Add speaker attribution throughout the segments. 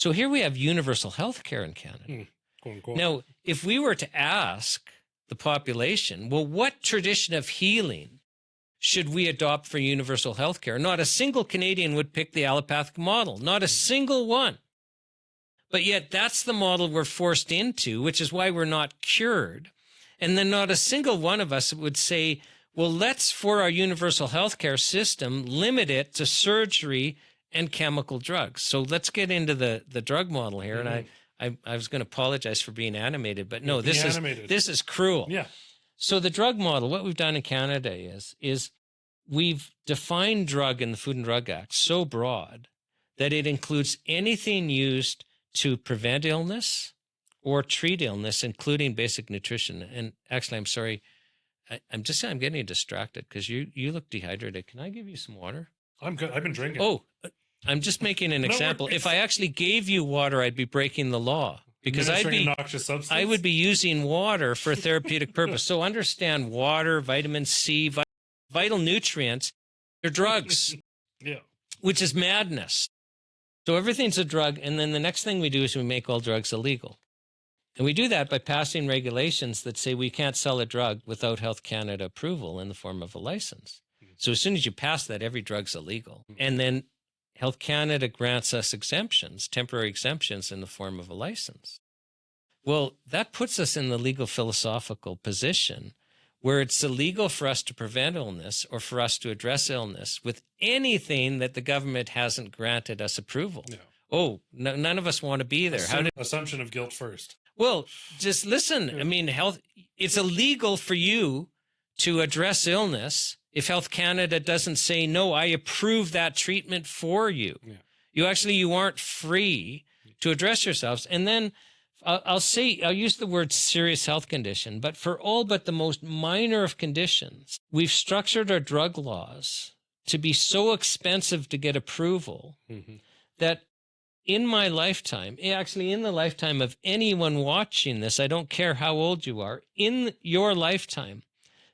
Speaker 1: So here we have universal health care in Canada.
Speaker 2: Quote unquote.
Speaker 1: Now, if we were to ask the population, well, what tradition of healing should we adopt for universal health care? Not a single Canadian would pick the allopathic model, not a single one. But yet that's the model we're forced into, which is why we're not cured. And then not a single one of us would say, well, let's, for our universal health care system, limit it to surgery and chemical drugs. So let's get into the drug model here. And I was going to apologize for being animated, but no, this is cruel.
Speaker 2: Yeah.
Speaker 1: So the drug model, what we've done in Canada is we've defined drug in the Food and Drug Act so broad that it includes anything used to prevent illness or treat illness, including basic nutrition. And actually, I'm sorry, I'm getting distracted because you look dehydrated. Can I give you some water?
Speaker 2: I'm good. I've been drinking.
Speaker 1: Oh, I'm just making an example. If I actually gave you water, I'd be breaking the law because I would be using water for a therapeutic purpose. So understand water, vitamin C, vital nutrients, they're drugs,
Speaker 2: yeah,
Speaker 1: which is madness. So everything's a drug. And then the next thing we do is we make all drugs illegal. And we do that by passing regulations that say we can't sell a drug without Health Canada approval in the form of a license. So as soon as you pass that, every drug's illegal. And then Health Canada grants us exemptions, temporary exemptions in the form of a license. Well, that puts us in the legal philosophical position where it's illegal for us to prevent illness or for us to address illness with anything that the government hasn't granted us approval.
Speaker 2: Yeah.
Speaker 1: Oh, none of us want to be there.
Speaker 2: Assumption of guilt first.
Speaker 1: Well, just listen. I mean, it's illegal for you to address illness if Health Canada doesn't say, no, I approve that treatment for you. Yeah. You aren't free to address yourselves. And then I'll use the word serious health condition, but for all but the most minor of conditions, we've structured our drug laws to be so expensive to get approval that in my lifetime, actually in the lifetime of anyone watching this, I don't care how old you are, in your lifetime,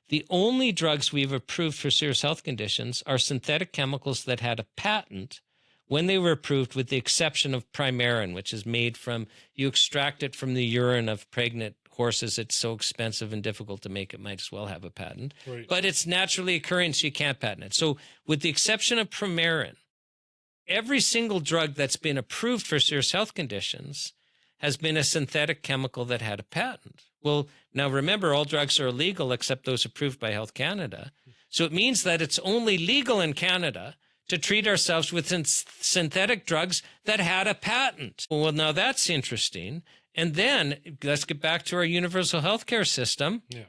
Speaker 1: the only drugs we've approved for serious health conditions are synthetic chemicals that had a patent when they were approved, with the exception of Primarin, which is made from, you extract it from the urine of pregnant horses. It's so expensive and difficult to make, it might as well have a patent. Right. But it's naturally occurring, so you can't patent it. So with the exception of Primarin, every single drug that's been approved for serious health conditions has been a synthetic chemical that had a patent. Well, now remember, all drugs are illegal except those approved by Health Canada. So it means that it's only legal in Canada to treat ourselves with synthetic drugs that had a patent. Well, now that's interesting. And then let's get back to our universal healthcare system.
Speaker 2: Yeah.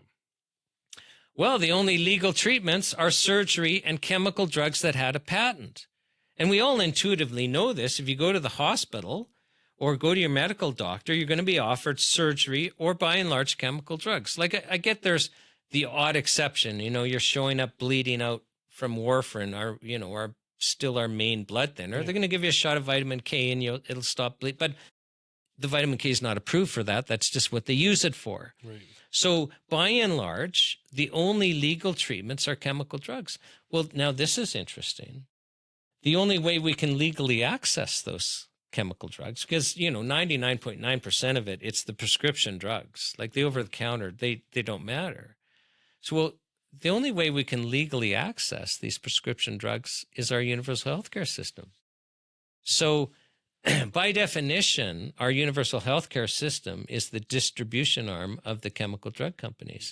Speaker 1: Well, the only legal treatments are surgery and chemical drugs that had a patent. And we all intuitively know this. If you go to the hospital or go to your medical doctor, you're going to be offered surgery or by and large chemical drugs. Like I get there's the odd exception, you're showing up bleeding out from warfarin, our main blood thinner. Yeah. They're going to give you a shot of vitamin K and it'll stop bleeding. But the vitamin K is not approved for that. That's just what they use it for.
Speaker 2: Right.
Speaker 1: So by and large, the only legal treatments are chemical drugs. Well, now this is interesting. The only way we can legally access those chemical drugs, because, 99.9% of it's the prescription drugs, like the over-the-counter, they don't matter. So, the only way we can legally access these prescription drugs is our universal healthcare system. So, by definition, our universal healthcare system is the distribution arm of the chemical drug companies.